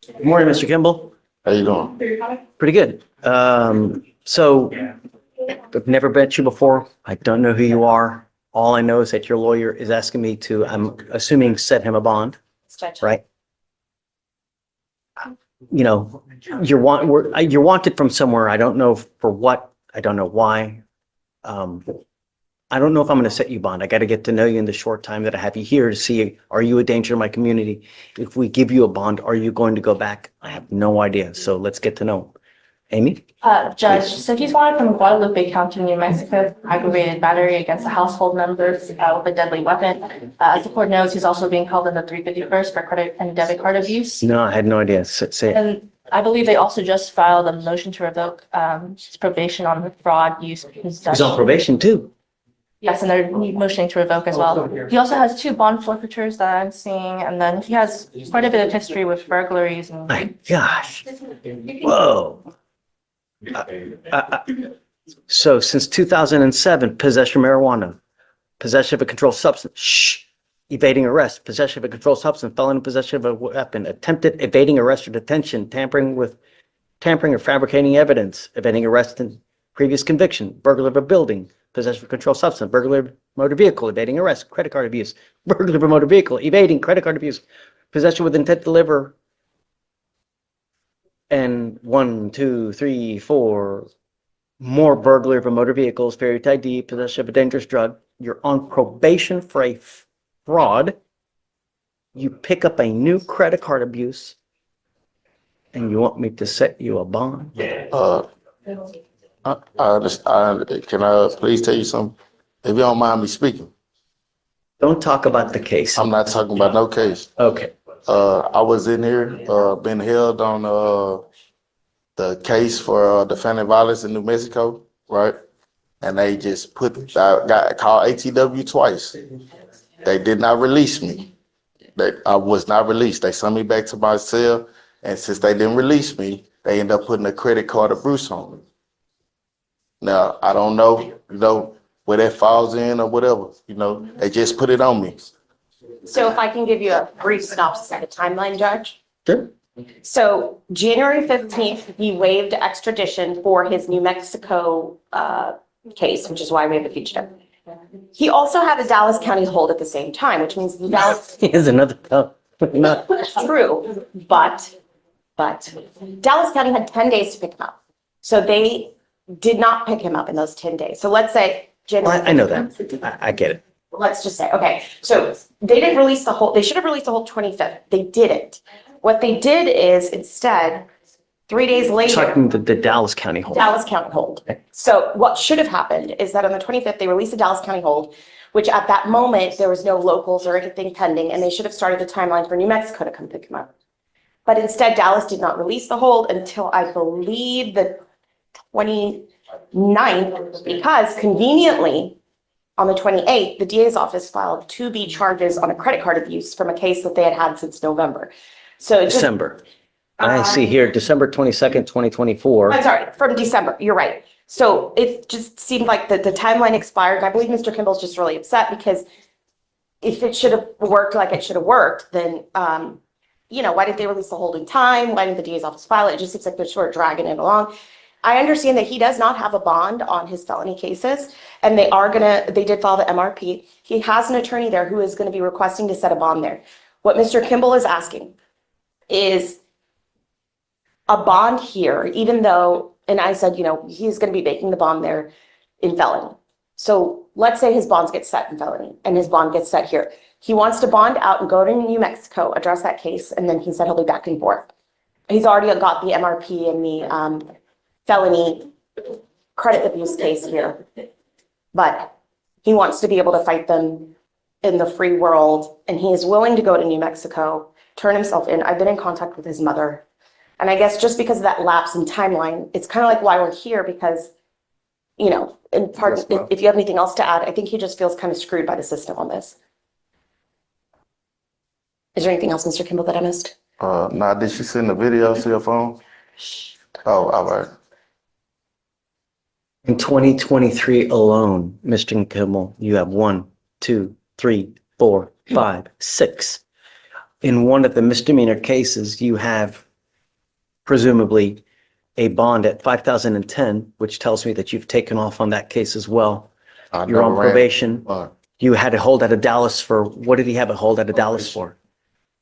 Good morning, Mr. Kimble. How you doing? Pretty good. So I've never met you before. I don't know who you are. All I know is that your lawyer is asking me to, I'm assuming, set him a bond, right? You know, you're wanted from somewhere. I don't know for what. I don't know why. I don't know if I'm going to set you bond. I got to get to know you in the short time that I have you here to see, are you a danger to my community? If we give you a bond, are you going to go back? I have no idea. So let's get to know him. Amy? Judge, so he's wanted from Guadalupe County, New Mexico, aggravated battery against a household member with a deadly weapon. As the court knows, he's also being held in the 351st for credit and debit card abuse. No, I had no idea. Say it. And I believe they also just filed a motion to revoke his probation on fraud use. He's on probation too. Yes, and they're motioning to revoke as well. He also has 2 bond forfeitures that I'm seeing, and then he has quite a bit of history with burglaries and. My gosh. Whoa. So since 2007, possession of marijuana, possession of a controlled substance, evading arrest, possession of a controlled substance, felon in possession of a weapon, attempted evading arrest or detention, tampering or fabricating evidence, evading arrest and previous conviction, burglary of a building, possession of a controlled substance, burglary of motor vehicle, evading arrest, credit card abuse, burglary of a motor vehicle, evading credit card abuse, possession with intent to deliver, and 1, 2, 3, 4 more burglary of a motor vehicles, failure to ID, possession of a dangerous drug. You're on probation for a fraud. You pick up a new credit card abuse, and you want me to set you a bond? I understand. Can I please tell you something? If you don't mind me speaking. Don't talk about the case. I'm not talking about no case. Okay. I was in here, been held on the case for defendant violence in New Mexico, right? And they just got called ATW twice. They did not release me. I was not released. They sent me back to my cell, and since they didn't release me, they ended up putting a credit card abuse on me. Now, I don't know, where that falls in or whatever, they just put it on me. So if I can give you a brief synopsis of the timeline, Judge. Sure. So January 15th, he waived extradition for his New Mexico case, which is why we have the fugitive. He also had a Dallas County hold at the same time, which means the Dallas. Here's another. It's true, but Dallas County had 10 days to pick him up. So they did not pick him up in those 10 days. So let's say January. I know that. I get it. Let's just say, okay, so they didn't release the whole, they should have released the whole 25th. They didn't. What they did is instead, 3 days later. Talking the Dallas County hold. Dallas County hold. So what should have happened is that on the 25th, they released the Dallas County hold, which at that moment, there was no locals or anything pending, and they should have started the timeline for New Mexico to come pick him up. But instead, Dallas did not release the hold until I believe the 29th, because conveniently, on the 28th, the DA's office filed 2B charges on a credit card abuse from a case that they had had since November. So December. I see here, December 22nd, 2024. I'm sorry, from December. You're right. So it just seemed like the timeline expired. And I believe Mr. Kimble's just really upset because if it should have worked like it should have worked, then, why didn't they release the hold in time? Why didn't the DA's office file it? It just seems like they're sort of dragging it along. I understand that he does not have a bond on his felony cases, and they did file the MRP. He has an attorney there who is going to be requesting to set a bond there. What Mr. Kimble is asking is a bond here, even though, and I said, he's going to be making the bond there in felony. So let's say his bonds get set in felony and his bond gets set here. He wants to bond out and go to New Mexico, address that case, and then he said he'll be back and forth. He's already got the MRP and the felony credit abuse case here, but he wants to be able to fight them in the free world, and he is willing to go to New Mexico, turn himself in. I've been in contact with his mother, and I guess just because of that lapse in timeline, it's kind of like why we're here, because, in part, if you have anything else to add, I think he just feels kind of screwed by the system on this. Is there anything else, Mr. Kimble, that I missed? Nah, did she send the video to your phone? Oh, all right. In 2023 alone, Mr. Kimble, you have 1, 2, 3, 4, 5, 6. In one of the misdemeanor cases, you have presumably a bond at 5,010, which tells me that you've taken off on that case as well. I You're on never ran probation. bond You had a hold out of Dallas for, what did he have a hold out of Dallas for?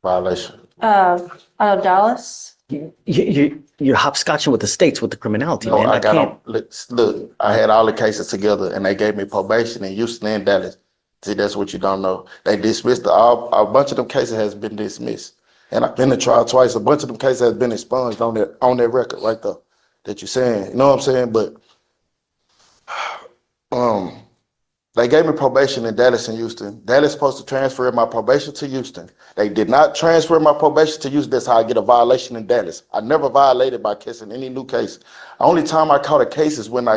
violation. Out of Dallas. You're hopscotching with the states with the criminality, No, man. I got can't. them. Look, I had all the cases together and they gave me probation in Houston and Dallas. See, that's what you don't know. They dismissed a bunch of them cases has been dismissed. And I've been to trial twice. A bunch of them cases has been expunged on that record right there that you're saying. You know what I'm saying? But they gave me probation in Dallas and Houston. Dallas supposed to transfer my probation to Houston. They did not transfer my probation to Houston. That's how I get a violation in Dallas. I never violated by kissing any new case. The only time I caught a case is when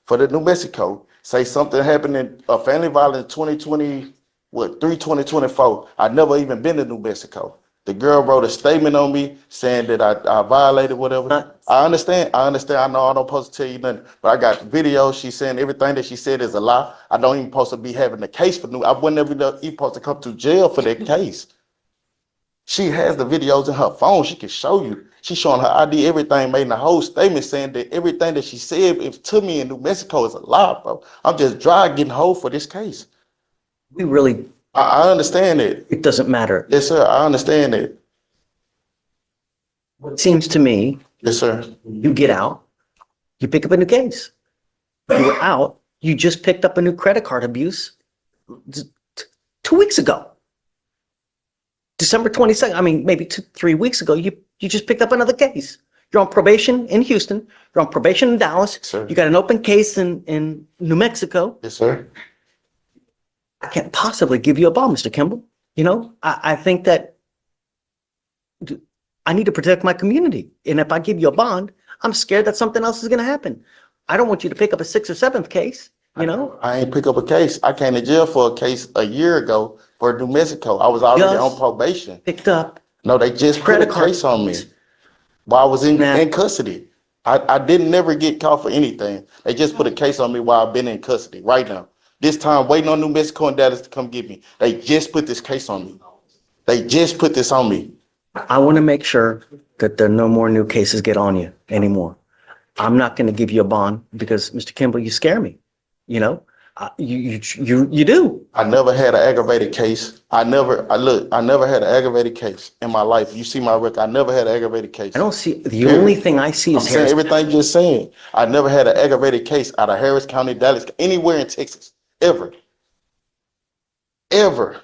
for the New Mexico, say something happened in a family violence 2024. I never even been to New Mexico. The girl wrote a statement on me saying that I violated whatever. I understand. I know I don't supposed to tell you nothing, but I got videos. She's saying everything that she said is a lie. I don't even supposed to be having the case for I wasn't even supposed to come to jail for that case. She has the videos in her phone. She can show you. She's showing her ID, everything, made in the whole statement saying that everything that she said to me in New Mexico is a lie, bro. I'm just dry getting hold for this case. We really, I understand it. it doesn't matter. Yes, sir. I understand it. It seems to me, Yes, sir. you get out, you pick up a new case. You were out, you just picked up a new credit card abuse 2 weeks ago. December 22nd, I mean, maybe 3 weeks ago, you just picked up another case. You're on probation in Houston. You're on probation in Dallas. Sir. You got an open case in New Mexico. Yes, sir. I can't possibly give you a bond, Mr. Kimble. You know, I think that I need to protect my community. And if I give you a bond, I'm scared that something else is going to happen. I don't want you to pick up a 6th or 7th case, you know? I ain't pick up a case. I came to jail for a case a year ago for New Mexico. I was already Just on probation. picked up. No, they just put Credit a card. case on me while I was in Nah. custody. I didn't never get caught for anything. They just put a case on me while I've been in custody right now. This time waiting on New Mexico and Dallas to come get me. They just put this case on me. They just put this on me. I want to make sure that there are no more new cases get on you anymore. I'm not going to give you a bond because, Mr. Kimble, you scare me. You know, you do. I never had an aggravated case. I never had an aggravated case in my life. You see my record. I never had an aggravated case. I don't see, the only thing I see I'm is saying Harris. everything you're saying. I never had an aggravated case out of Harris County, Dallas, anywhere in Texas, ever. Ever.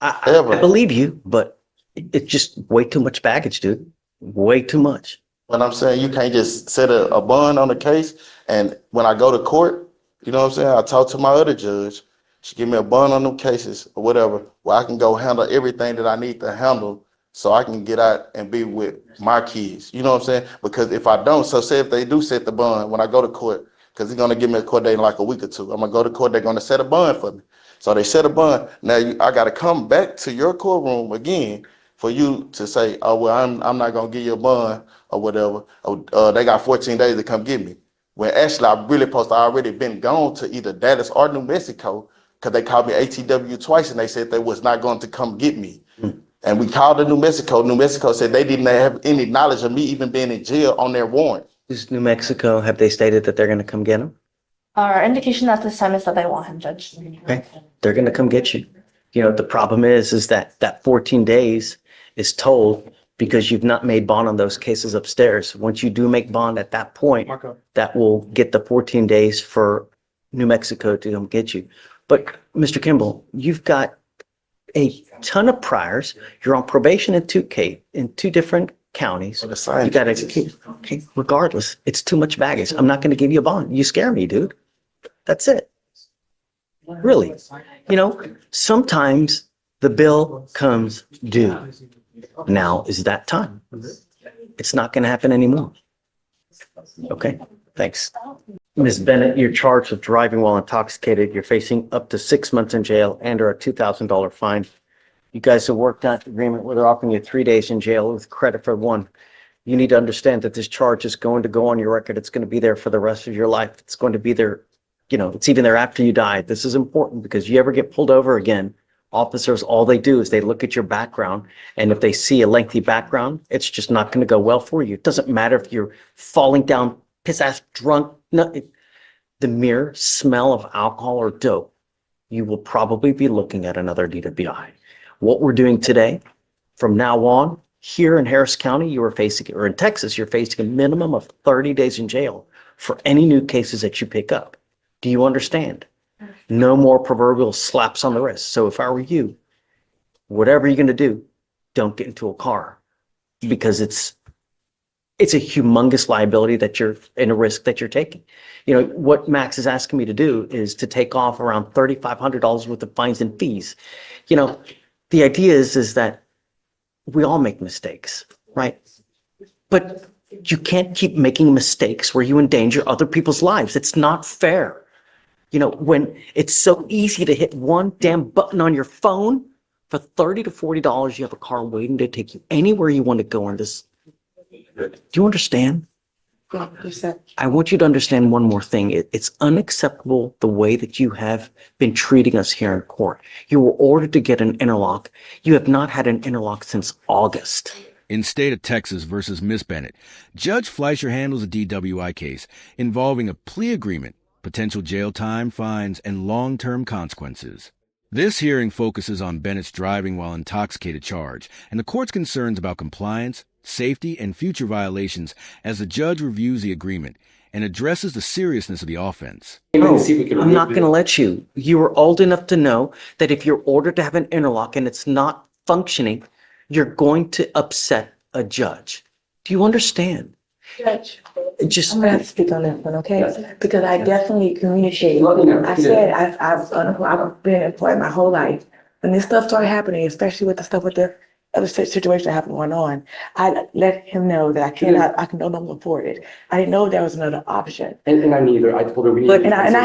I believe you, but it's just way too much baggage, dude. Way too much. But I'm saying you can't just set a bond on the case. And when I go to court, you know what I'm saying? I talk to my other judge. She give me a bond on them cases or whatever, where I can go handle everything that I need to handle so I can get out and be with my kids. You know what I'm saying? Because if I don't, so say if they do set the bond when I go to court, because he's going to give me a court date in like a week or two. I'm going to go to court. They're going to set a bond for me. So they set a bond. Now I got to come back to your courtroom again for you to say, oh, well, I'm not going to give you a bond or whatever. They got 14 days to come get me. When actually I really supposed to already been gone to either Dallas or New Mexico because they called me ATW twice and they said they was not going to come get me. And we called to New Mexico. New Mexico said they didn't have any knowledge of me even being in jail on their warrant. Is New Mexico, have they stated that they're going to come get him? Our indication at this time is that they want him, Judge. Okay. They're going to come get you. You know, the problem is that 14 days is told because you've not made bond on those cases upstairs. Once you do make bond at that point, that will get the 14 days for New Mexico to come get you. But Mr. Kimble, you've got a ton of priors. You're on probation in two different counties. You got to keep, okay, regardless, it's too much baggage. I'm not going to give you a bond. You scare me, dude. That's it. Really. You know, sometimes the bill comes due. Now is that time. It's not going to happen anymore. Okay, thanks. Ms. Bennett, you're charged with driving while intoxicated. You're facing up to 6 months in jail and or a $2,000 fine. You guys have worked out the agreement where they're offering you 3 days in jail with credit for 1. You need to understand that this charge is going to go on your record. It's going to be there for the rest of your life. It's going to be there, you know, it's even there after you die. This is important because you ever get pulled over again Officers, all they do is they look at your background, and if they see a lengthy background, it's just not going to go well for you. It doesn't matter if you're falling down, piss-ass drunk. No, the mere smell of alcohol or dope, you will probably be looking at another DWI. What we're doing today, from now on, here in Harris County, you are facing, or in Texas, you're facing a minimum of 30 days in jail for any new cases that you pick up. Do you understand? No more proverbial slaps on the wrist. So if I were you, whatever you're going to do, don't get into a car, because it's a humongous liability that you're in, a risk that you're taking. You know, what Max is asking me to do is to take off around $3,500 worth of fines and fees. You know, the idea is that we all make mistakes, right? But you can't keep making mistakes where you endanger other people's lives. It's not fair. You know, when it's so easy to hit one damn button on your phone for $30 to $40, you have a car waiting to take you anywhere you want to go on this. Do you understand? Yeah, you said. I want you to understand one more thing. It's unacceptable the way that you have been treating us here in court. You were ordered to get an interlock. You have not had an interlock since August. In state of Texas versus Miss Bennett, Judge Fleischer handles a DWI case involving a plea agreement, potential jail time, fines, and long-term consequences. This hearing focuses on Bennett's driving while intoxicated charge and the court's concerns about compliance, safety, and future violations as the judge reviews the agreement and addresses the seriousness of the offense. No, I'm not going to let you. You are old enough to know that if you're ordered to have an interlock and it's not functioning, you're going to upset a judge. Do you understand? Judge, Just I'm gonna have to speak on that one, okay? Because I definitely communicate. I said I've been employed my whole life. When this stuff started happening, especially with the stuff with the other situation that happened going on, I let him know that I can no longer afford it. I didn't know there was another option. And I neither. I told her we need.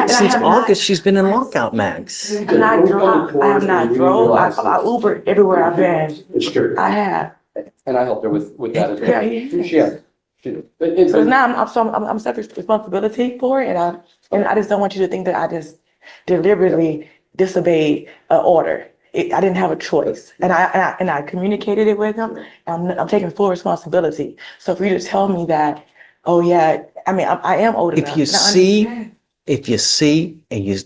since August, she's been in lockout, Max. I have not drove. I Ubered everywhere I've been. It's true. I have. And I helped her with that as well. Yeah, yeah. She has. She did. But So now I'm self responsibility for it, and I just don't want you to think that I just deliberately disobeyed an order. I didn't have a choice, and I communicated it with him. I'm taking full responsibility. So for you to tell me that, oh yeah, I mean I am old enough. If you see, and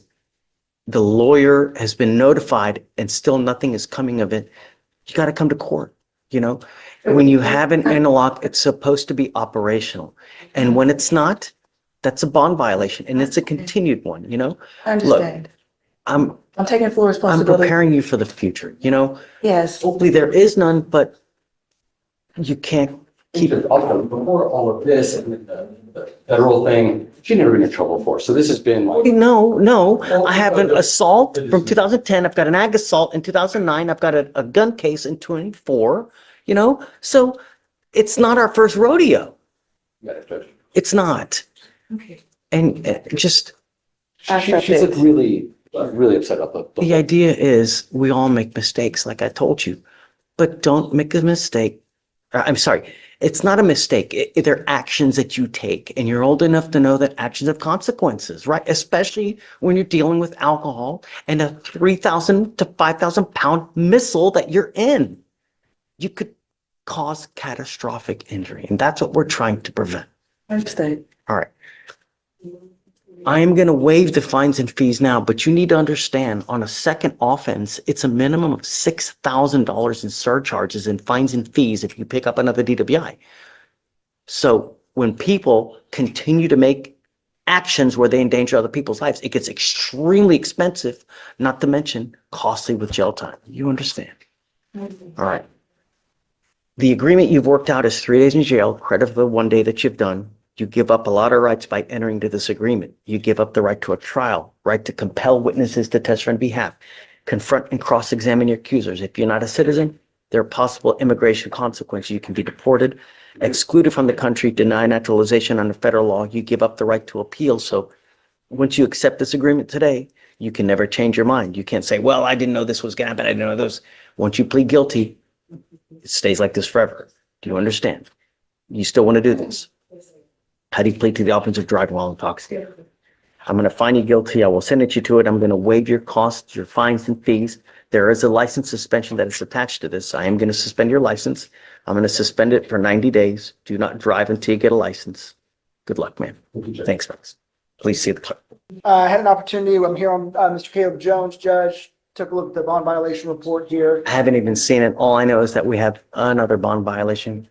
the lawyer has been notified and still nothing is coming of it, you got to come to court. You know, when you have an interlock, it's supposed to be operational. And when it's not, that's a bond violation, and it's a continued one, you know? I understand. I'm taking full I'm responsibility. preparing you for the future, you know? Yes. Hopefully there is none, but you can't keep it. Also, before all of this and the federal thing, she never been in trouble for. So this has been like. No. I have an assault from 2010. I've got an ag assault in 2009. I've got a gun case in 24, you know? So it's not our first rodeo. It's not. Okay. And just She's like really upset about the idea is we all make mistakes, like I told you, but don't make a mistake. I'm sorry. It's not a mistake. They're actions that you take, and you're old enough to know that actions have consequences, right? Especially when you're dealing with alcohol and a 3,000 to 5,000 pound missile that you're in. You could cause catastrophic injury, and that's what we're trying to prevent. Understood. All right. I am going to waive the fines and fees now, but you need to understand on a second offense, it's a minimum of $6,000 in surcharges and fines and fees if you pick up another DWI. So when people continue to make actions where they endanger other people's lives, it gets extremely expensive, not to mention costly with jail time. You understand? All right. The agreement you've worked out is 3 days in jail, credit for the 1 day that you've done. You give up a lot of rights by entering into this agreement. You give up the right to a trial, right to compel witnesses to testify on behalf, confront and cross-examine your accusers. If you're not a citizen, there are possible immigration consequences. You can be deported, excluded from the country, denied naturalization under federal law. You give up the right to appeal. So once you accept this agreement today, you can never change your mind. You can't say, well, I didn't know this was going to happen. I didn't know this. Once you plead guilty, it stays like this forever. Do you understand? You still want to do this? How do you plead to the offense of driving while intoxicated? I'm going to find you guilty. I will sentence you to it. I'm going to waive your costs, your fines and fees. There is a license suspension that is attached to this. I am going to suspend your license. I'm going to suspend it for 90 days. Do not drive until you get a license. Good luck, man. Thanks, folks. Please see the clerk. I had an opportunity, I'm here on Mr. Caleb Jones, Judge, took a look at the bond violation report here. I haven't even seen it. All I know is that we have another bond violation.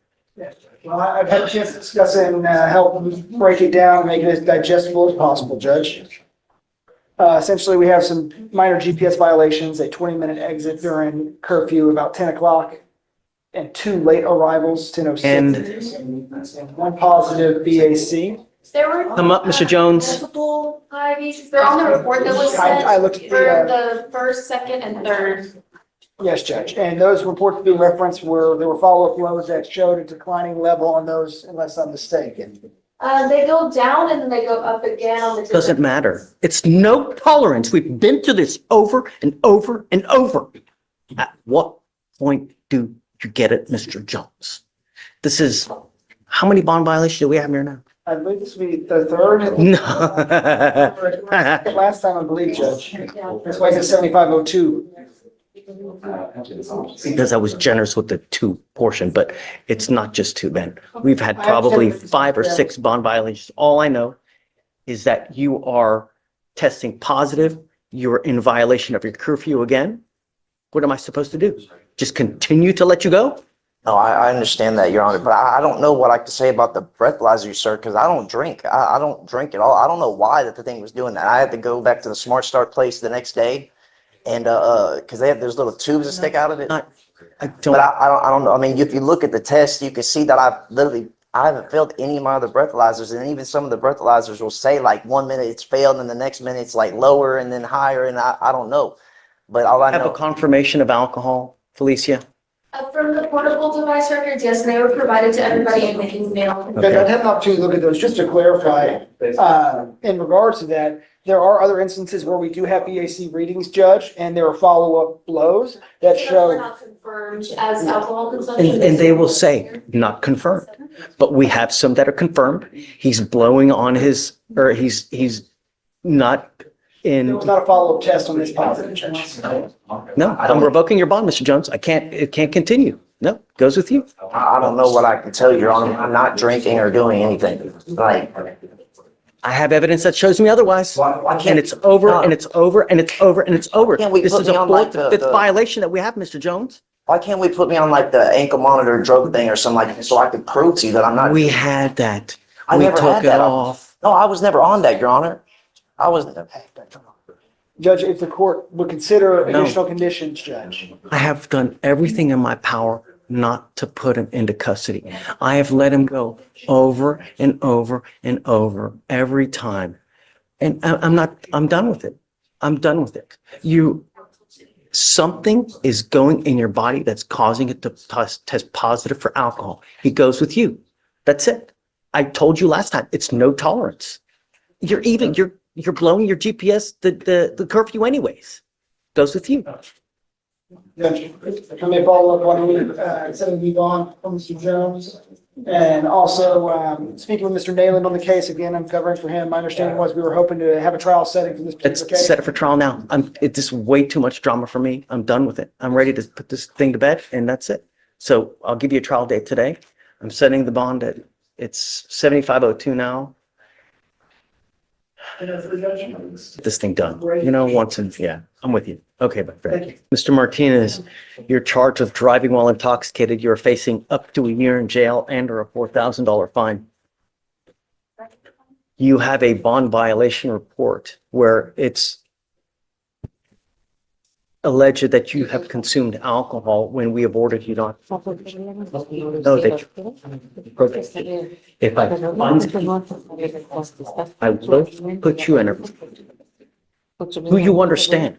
Well, I've had a chance to discuss it and help break it down, make it as digestible as possible, Judge. Essentially, we have some minor GPS violations, a 20-minute exit during curfew about 10 o'clock, and 2 late arrivals, 10:06, and 1 positive BAC. There were Come up, Mr. Jones. multiple IVs. They're on the report that was sent I looked at for the first, second, and third. Yes, Judge, and those reports being referenced there were follow-up lows that showed a declining level on those, unless I'm mistaken. They go down and then they go up again on the. Doesn't matter. It's no tolerance. We've been through this over and over and over. At what point do you get it, Mr. Jones? This is, how many bond violations do we have here now? I believe this will be the third. No. Last time, I believe, Judge. That's why it's 7502. Because I was generous with the 2 portion, but it's not just 2, Ben. We've had probably 5 or 6 bond violations. All I know is that you are testing positive. You're in violation of your curfew again. What am I supposed to do? Just continue to let you go? No, I understand that, Your Honor, but I don't know what I could say about the breathalyzer, sir, because I don't drink. I don't drink at all. I don't know why that the thing was doing that. I had to go back to the Smart Start place the next day, and because they have those little tubes that stick out of it. I But don't, I don't know. I mean, if you look at the test, you can see that I haven't failed any of my other breathalyzers, and even some of the breathalyzers will say like 1 minute it's failed, and the next minute it's like lower and then higher, and I don't know. But all I have a know. confirmation of alcohol, Felicia? From the portable device records, yes, they were provided to everybody in the email. Judge, I'd had an opportunity to look at those, just to clarify, in regards to that, there are other instances where we do have BAC readings, Judge, and there are follow-up blows that Those were show. not confirmed as alcohol consumption. And they will say, not confirmed. But we have some that are confirmed. He's blowing on his, or he's not There in, was not a follow-up test on this positive, Judge. no, I'm revoking your bond, Mr. Jones. It can't continue. No, goes with you. I don't know what I can tell you, Your Honor. I'm not drinking or doing anything. Like, I have evidence that shows me otherwise. why can't- And it's over, and it's over, and it's over, and it's over. Can't we This put is a me on, like, 4th, 5th violation that we have, Mr. Jones. why can't we put me on like the ankle monitor drug thing or something like that so I could prove to you that I'm not? We had that. I We never took had it that. off. No, I was never on that, Your Honor. I was. Judge, if the court would consider No. additional conditions, Judge. I have done everything in my power not to put him into custody. I have let him go over and over and over every time. And I'm done with it. I'm done with it. Something is going in your body that's causing it to test positive for alcohol. He goes with you. That's it. I told you last time, it's no tolerance. You're blowing your GPS, the curfew anyways. Goes with you. Judge, if I may follow up on instead of move on from Mr. Jones. And also, speaking with Mr. Nayland on the case, again, I'm covering for him. My understanding was we were hoping to have a trial setting for this Let's particular case. set it for trial now. It's just way too much drama for me. I'm done with it. I'm ready to put this thing to bed, and that's it. So I'll give you a trial date today. I'm setting the bond at, it's 7502 now. Get this thing done, once and, yeah, I'm with you. Okay, but Mr. Martinez, you're charged with driving while intoxicated. You're facing up to a year in jail and or a $4,000 fine. You have a bond violation report where it's alleged that you have consumed alcohol when we have ordered you not. No, that if I find, I will put you in a, who you understand.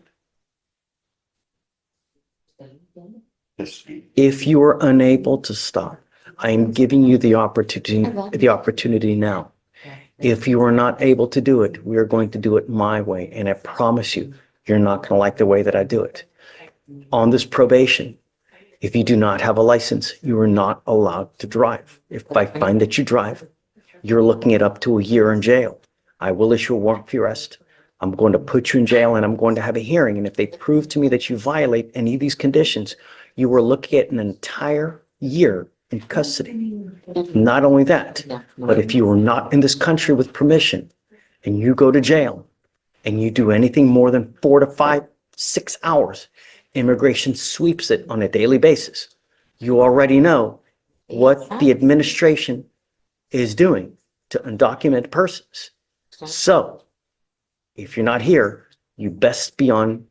If you are unable to stop, I am giving you the opportunity now. If you are not able to do it, we are going to do it my way. And I promise you, you're not going to like the way that I do it. On this probation, if you do not have a license, you are not allowed to drive. If I find that you drive, you're looking at up to a year in jail. I will issue a warrant for your arrest. I'm going to put you in jail and I'm going to have a hearing. And if they prove to me that you violate any of these conditions, you are looking at an entire year in custody. Not only that, but if you are not in this country with permission and you go to jail and you do anything more than 4 to 5, 6 hours, immigration sweeps it on a daily basis. You already know what the administration is doing to undocumented persons. So if you're not here, you best be on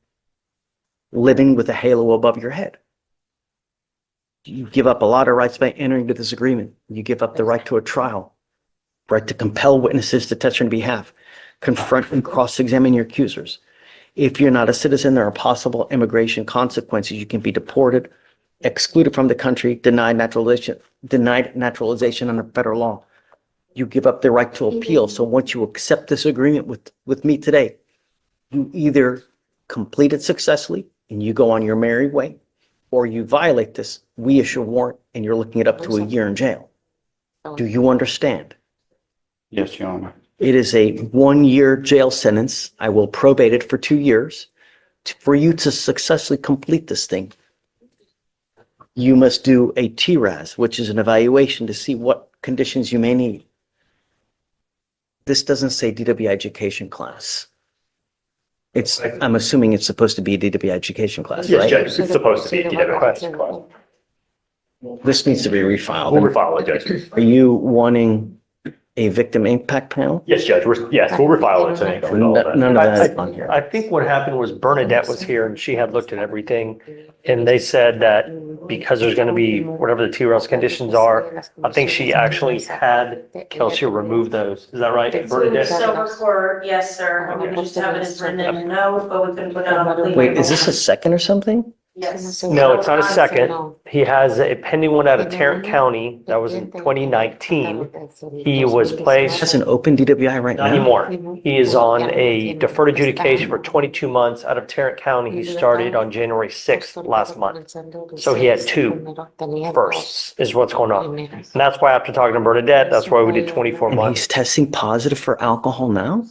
living with a halo above your head. You give up a lot of rights by entering into this agreement. You give up the right to a trial, right to compel witnesses to testify on behalf, confront and cross-examine your accusers. If you're not a citizen, there are possible immigration consequences. You can be deported, excluded from the country, denied naturalization under federal law. You give up the right to appeal. So once you accept this agreement with me today, you either complete it successfully and you go on your merry way, or you violate this, we issue a warrant and you're looking at up to a year in jail. Do you understand? Yes, Your Honor. It is a 1-year jail sentence. I will probate it for 2 years. For you to successfully complete this thing, you must do a TRAS, which is an evaluation to see what conditions you may need. This doesn't say DWI education class. I'm assuming it's supposed to be a DWI education class, Yes, right? Judge, it's supposed to be a DW class. This needs to be refiled. We'll refile it, Judge. Are you wanting a victim impact panel? Yes, Judge, we'll refile it today. None of that is on here. I think what happened was Bernadette was here and she had looked at everything. And they said that because there's going to be whatever the TRS conditions are, I think she actually had Kelsey remove those. Is that right, Bernadette? Record, yes, sir. We just have it as written in a note, but we can put it on the. Wait, is this a second or something? Yes. No, it's not a second. He has a pending one out of Tarrant County. That was in 2019. He was placed, That's an open DWI right not now? anymore. He is on a deferred adjudication for 22 months out of Tarrant County. He started on January 6th last month. So he had 2 firsts is what's going on. And that's why after talking to Bernadette, that's why we did 24 And months. he's testing positive for alcohol now?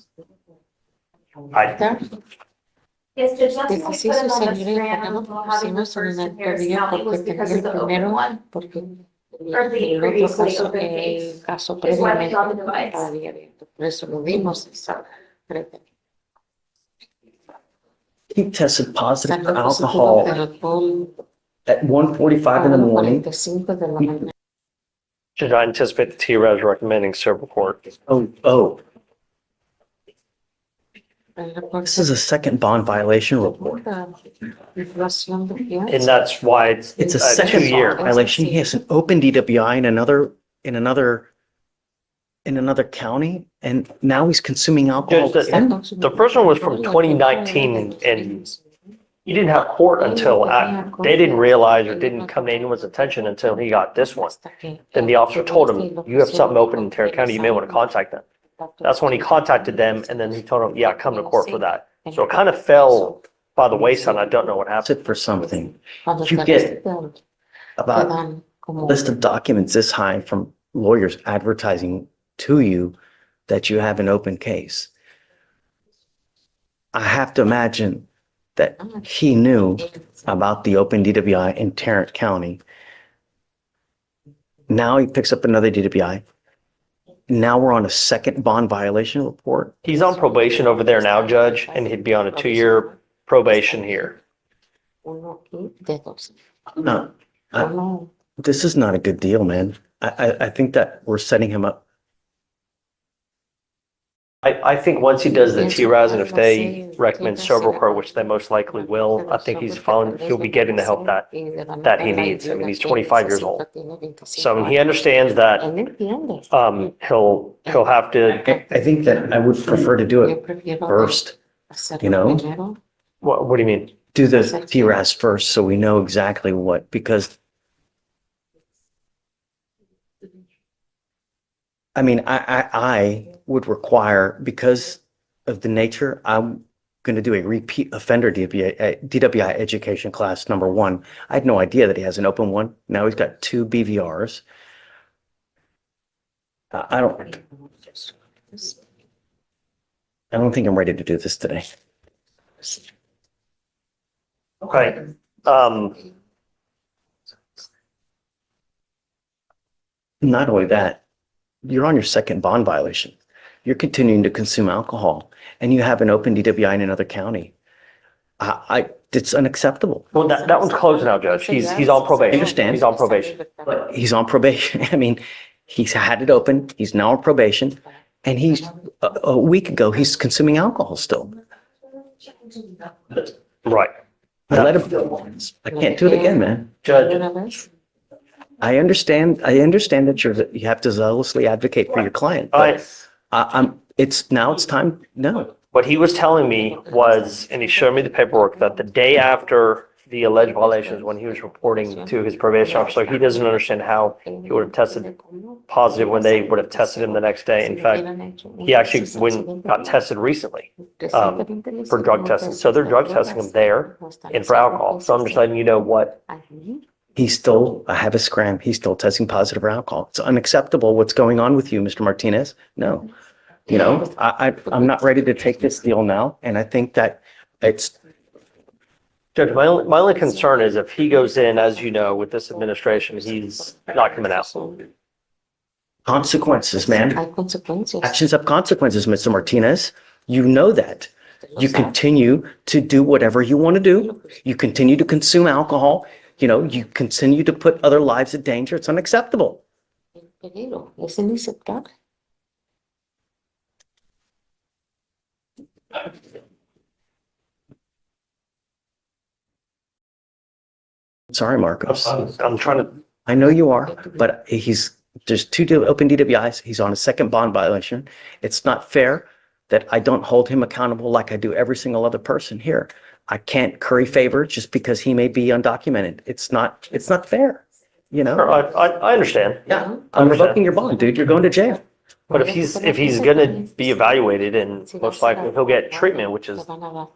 Yes, Judge, that's De why que we sí, put su it on the señoría, strand, no lo we'll have it pusimos en reversed el to Harris día County was porque because tenía of el the open primero, one, porque or the el otro previously caso, open case. caso Is why we previamente got the device. estaba abierto. Por eso lo vimos. He tested positive for Salió positivo alcohol de alcohol at 1:45 in the morning. 45 de la mañana. Should I anticipate the TRES recommending civil court? Oh, this is a second bond violation report. And that's why it's It's a a second 2-year. bond violation. He has an open DWI in another county, and now he's consuming alcohol. Judge, the first one was from 2019 and he didn't have court until they didn't realize or didn't come to anyone's attention until he got this one. Then the officer told him, you have something open in Tarrant County, you may want to contact them. That's when he contacted them and then he told them, yeah, come to court for that. So it kind of fell by the wayside. I don't know what happened. Sit for something. You get about a list of documents this high from lawyers advertising to you that you have an open case. I have to imagine that he knew about the open DWI in Tarrant County. Now he picks up another DWI. Now we're on a second bond violation report. He's on probation over there now, Judge, and he'd be on a 2-year probation here. No, this is not a good deal, man. I think that we're setting him up. I think once he does the TRAS and if they recommend cerebral court, which they most likely will, I think he'll be getting the help that he needs. I mean, he's 25 years old. So he understands that he'll have to. I think that I would prefer to do it first, you know? What do you mean? Do the TRAS first so we know exactly what, because I mean, I would require, because of the nature, I'm going to do a repeat offender DWI education class number 1. I had no idea that he has an open one. Now he's got 2 BVRs. I don't. I don't think I'm ready to do this today. Okay. Not only that, you're on your second bond violation. You're continuing to consume alcohol and you have an open DWI in another county. It's unacceptable. Well, that one's closed now, Judge. He's on probation. I understand. He's on probation. He's on probation. I mean, he's had it open. He's now on probation. And he's, a week ago, he's consuming alcohol still. Right. I let him, I can't do it again, man. Judge, I understand that you have to zealously advocate for your client, but it's time, no. what he was telling me was, and he showed me the paperwork, that the day after the alleged violations, when he was reporting to his probation officer, he doesn't understand how he would have tested positive when they would have tested him the next day. In fact, he actually got tested recently for drug testing. So they're drug testing him there and for alcohol. So I'm just letting you know what. I have a scram. He's still testing positive for alcohol. It's unacceptable what's going on with you, Mr. Martinez. No, I'm not ready to take this deal now. And I think that it's, Judge, my only concern is if he goes in, as you know, with this administration, he's not coming out. consequences, man. Actions have consequences, Mr. Martinez. You know that. You continue to do whatever you want to do. You continue to consume alcohol. You continue to put other lives in danger. It's unacceptable. Sorry, Marcos. I'm trying to. I know you are, but there's two open DWIs. He's on a second bond violation. It's not fair that I don't hold him accountable like I do every single other person here. I can't curry favor just because he may be undocumented. It's not fair, I understand. Yeah, I'm revoking your bond, dude. You're going to jail. But if he's gonna be evaluated, and most likely he'll get treatment, which is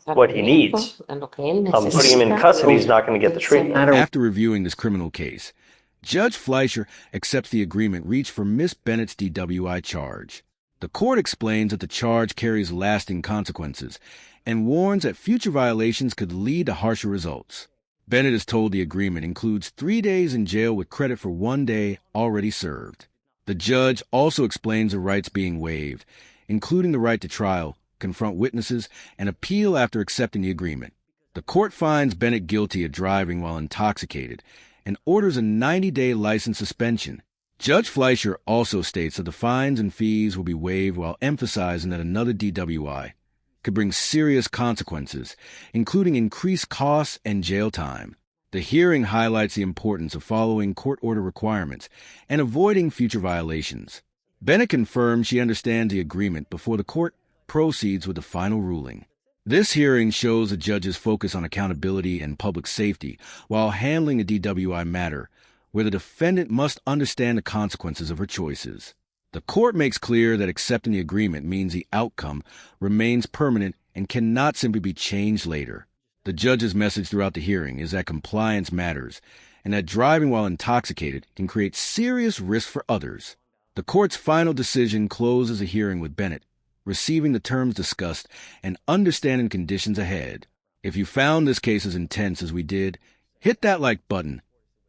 what he needs. Putting him in custody is not gonna get the treatment. After reviewing this criminal case, Judge Fleischer accepts the agreement reached for Miss Bennett's DWI charge. The court explains that the charge carries lasting consequences and warns that future violations could lead to harsher results. Bennett is told the agreement includes 3 days in jail with credit for 1 day already served. The judge also explains the rights being waived, including the right to trial, confront witnesses, and appeal after accepting the agreement. The court finds Bennett guilty of driving while intoxicated and orders a 90-day license suspension. Judge Fleischer also states that the fines and fees will be waived while emphasizing that another DWI could bring serious consequences, including increased costs and jail time. The hearing highlights the importance of following court order requirements and avoiding future violations. Bennett confirms she understands the agreement before the court proceeds with the final ruling. This hearing shows the judge's focus on accountability and public safety while handling a DWI matter where the defendant must understand the consequences of her choices. The court makes clear that accepting the agreement means the outcome remains permanent and cannot simply be changed later. The judge's message throughout the hearing is that compliance matters and that driving while intoxicated can create serious risk for others. The court's final decision closes the hearing with Bennett receiving the terms discussed and understanding conditions ahead. If you found this case as intense as we did, hit that like button.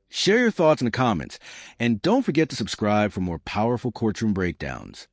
Share your thoughts in the comments, and don't forget to subscribe for more powerful courtroom breakdowns.